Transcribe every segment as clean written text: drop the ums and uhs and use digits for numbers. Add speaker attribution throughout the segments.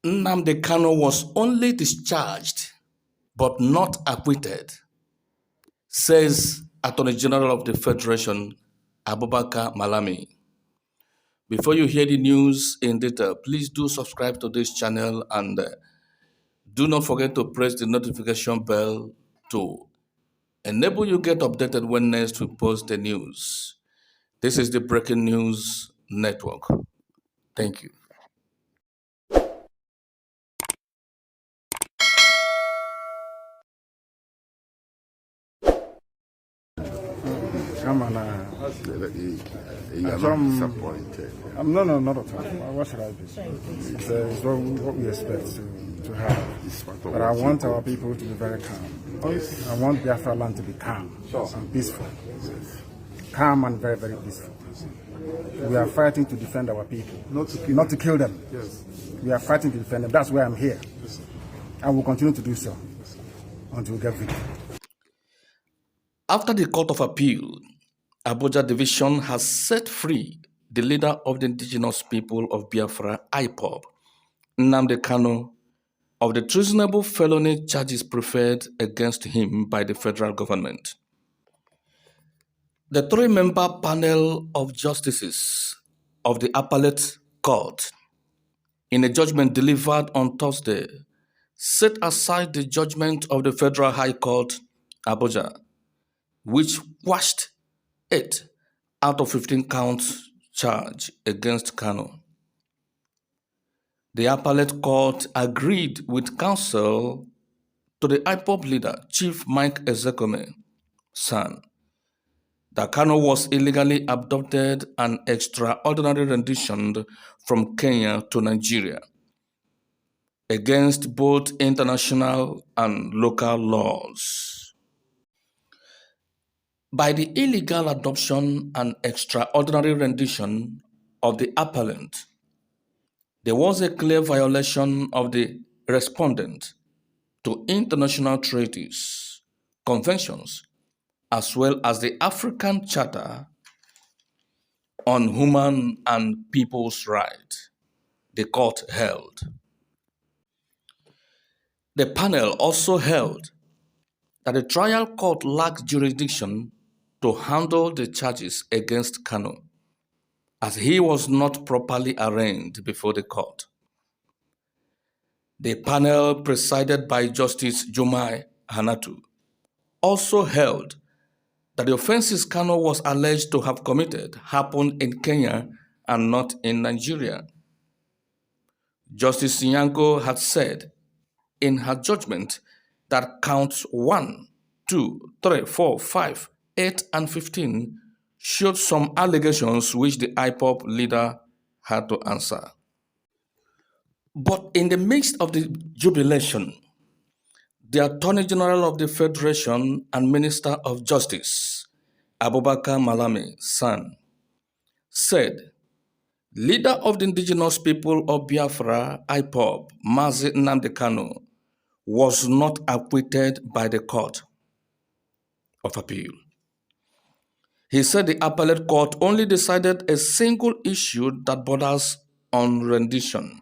Speaker 1: NNAMDI Kanu was only discharged but not acquitted, says Attorney General of the Federation, Abubakar Malami. Before you hear the news in detail, please do subscribe to this channel and do not forget to press the notification bell to enable you get updated when next we post the news. This is the Breaking News Network. Thank you.
Speaker 2: I'm
Speaker 3: disappointed.
Speaker 2: No, not at all. What should I do? It's what we expect to have. But I want our people to be very calm. I want Biafra land to be calm and peaceful. Calm and very, very peaceful. We are fighting to defend our people, not to kill them.
Speaker 3: Yes.
Speaker 2: We are fighting to defend them. That's why I'm here. And we'll continue to do so until we get victory.
Speaker 1: After the Court of Appeal, Abuja Division has set free the leader of the indigenous people of Biafra, IPOB, NNAMDI Kanu, of the treasonable felony charges preferred against him by the federal government. The three-member panel of justices of the Appellate Court, in a judgment delivered on Thursday, set aside the judgment of the Federal High Court, Abuja, which quashed 8 out of 15 counts charge against Kanu. The Appellate Court agreed with counsel to the IPOB leader, Chief Mike Ezekome, son, that Kanu was illegally abducted and extraordinary renditioned from Kenya to Nigeria against both international and local laws. By the illegal adoption and extraordinary rendition of the appellant, there was a clear violation of the respondent to international treaties, conventions, as well as the African Charter on Human and People's Rights, the court held. The panel also held that the trial court lacked jurisdiction to handle the charges against Kanu, as he was not properly arraigned before the court. The panel, presided by Justice Jumai Hanatu, also held that the offenses Kanu was alleged to have committed happened in Kenya and not in Nigeria. Justice Nyango had said in her judgment that counts 1, 2, 3, 4, 5, 8, and 15 showed some allegations which the IPOB leader had to answer. But in the midst of the jubilation, the Attorney General of the Federation and Minister of Justice, Abubakar Malami, son, said, leader of the indigenous people of Biafra, IPOB, Mazi NNAMDI Kanu, was not acquitted by the Court of Appeal. He said the appellate court only decided a single issue that borders on rendition.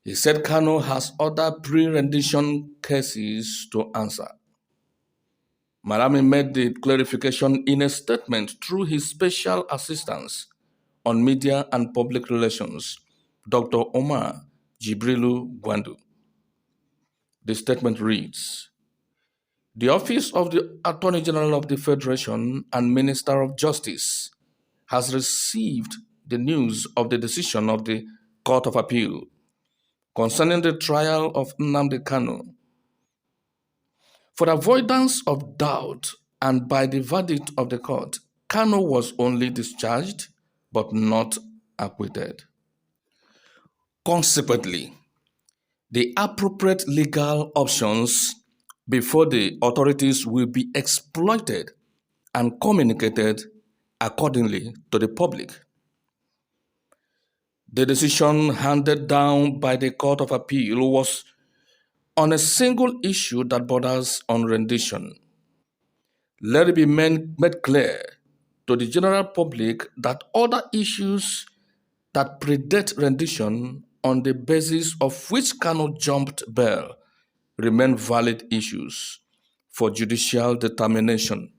Speaker 1: He said Kanu has other pre-rendition cases to answer. Malami made the clarification in a statement through his special assistant on media and public relations, Dr. Omar Jibrilu Gwandu. The statement reads, the Office of the Attorney General of the Federation and Minister of Justice has received the news of the decision of the Court of Appeal concerning the trial of NNAMDI Kanu. For avoidance of doubt and by the verdict of the court, Kanu was only discharged but not acquitted. Consequently, the appropriate legal options before the authorities will be exploited and communicated accordingly to the public. The decision handed down by the Court of Appeal was on a single issue that borders on rendition. Let it be made clear to the general public that other issues that predate rendition on the basis of which Kanu jumped bail remain valid issues for judicial determination.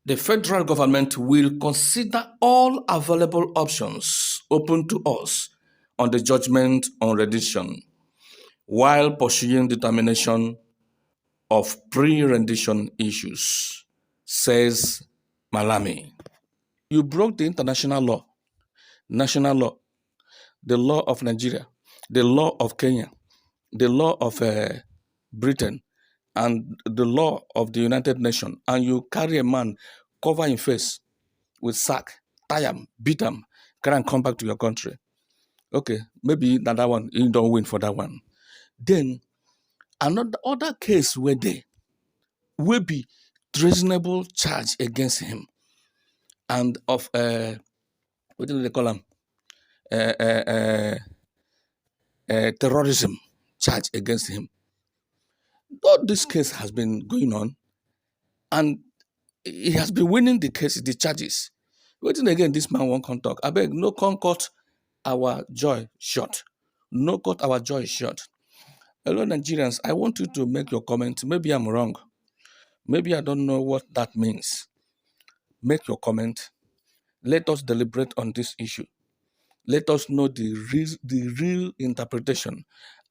Speaker 1: The federal government will consider all available options open to us on the judgment on rendition while pursuing determination of pre-rendition issues, says Malami. You broke the international law, national law, the law of Nigeria, the law of Kenya, the law of Britain, and the law of the United Nations, and you carry a man, cover his face with sack, tie him, beat him, carry and come back to your country. Okay, maybe that one, you don't win for that one. Then, another other case where they will be treasonable charge against him and of, what do they call him? Terrorism charge against him. All this case has been going on, and he has been winning the case, the charges. Waiting again, this man won't come talk. I beg, no come cut our joy short. No cut our joy short. Hello, Nigerians. I want you to make your comment. Maybe I'm wrong. Maybe I don't know what that means. Make your comment. Let us deliberate on this issue. Let us know the real interpretation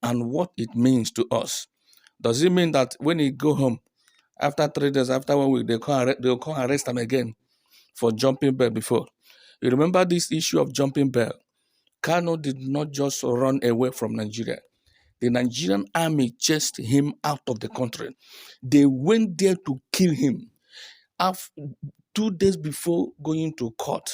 Speaker 1: and what it means to us. Does it mean that when he go home, after 3 days, after 1 week, they'll come arrest him again for jumping bail before? You remember this issue of jumping bail? Kanu did not just run away from Nigeria. The Nigerian army chased him out of the country. They went there to kill him. After 2 days before going to court,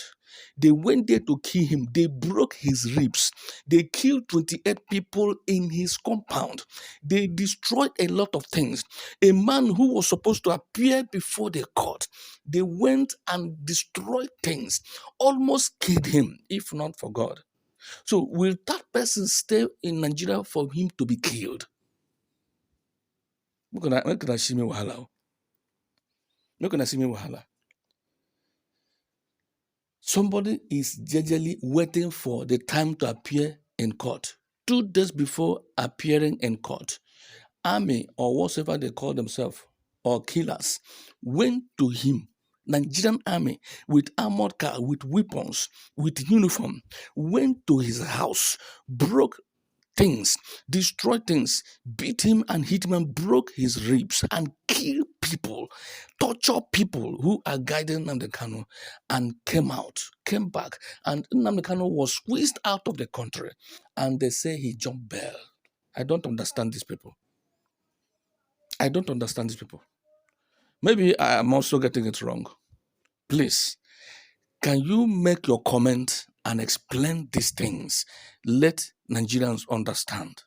Speaker 1: they went there to kill him. They broke his ribs. They killed 28 people in his compound. They destroyed a lot of things. A man who was supposed to appear before the court, they went and destroyed things, almost killed him, if not for God. So will that person stay in Nigeria for him to be killed? Look at see me wahala. Look at see me wahala. Somebody is jejely waiting for the time to appear in court. 2 days before appearing in court, army or whatever they call themselves, or killers, went to him. Nigerian army with armored car, with weapons, with uniform, went to his house, broke things, destroyed things, beat him and hit him and broke his ribs and killed people, torture people who are guiding NNAMDI Kanu, and came back, and NNAMDI Kanu was squeezed out of the country, and they say he jumped bail. I don't understand these people. I don't understand these people. Maybe I am also getting it wrong. Please, can you make your comment and explain these things? Let Nigerians understand.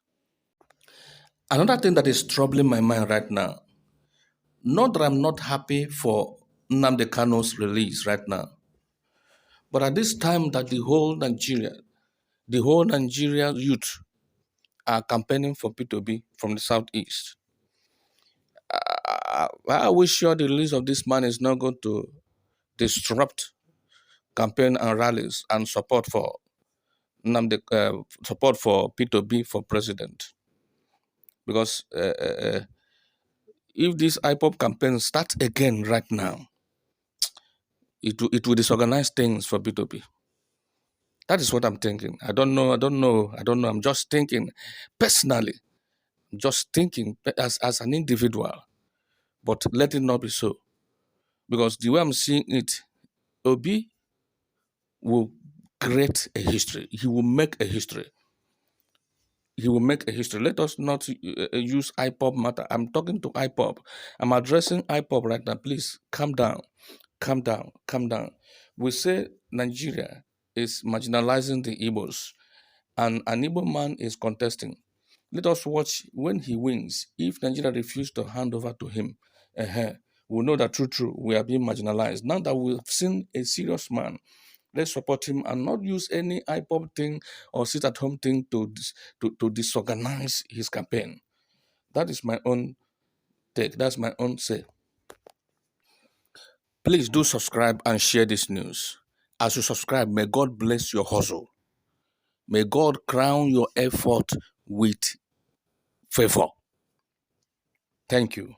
Speaker 1: Another thing that is troubling my mind right now, not that I'm not happy for NNAMDI Kanu's release right now, but at this time that the whole Nigeria youth are campaigning for P2B from the southeast, I wish sure the release of this man is not going to disrupt campaign and rallies and support for support for P2B for president. Because if this IPOP campaign starts again right now, it will disorganize things for P2B. That is what I'm thinking. I don't know. I'm just thinking personally, just thinking as an individual, but let it not be so. Because the way I'm seeing it, Obi will create a history. He will make a history. He will make a history. Let us not use IPOP matter. I'm talking to IPOP. I'm addressing IPOP right now. Please calm down. Calm down. Calm down. We say Nigeria is marginalizing the Igbos, and an Igbo man is contesting. Let us watch when he wins. If Nigeria refuses to hand over to him, we'll know that true, we are being marginalized. Now that we've seen a serious man, let's support him and not use any IPOP thing or sit-at-home thing to disorganize his campaign. That is my own take. That's my own say. Please do subscribe and share this news. As you subscribe, may God bless your hustle. May God crown your effort with favor. Thank you.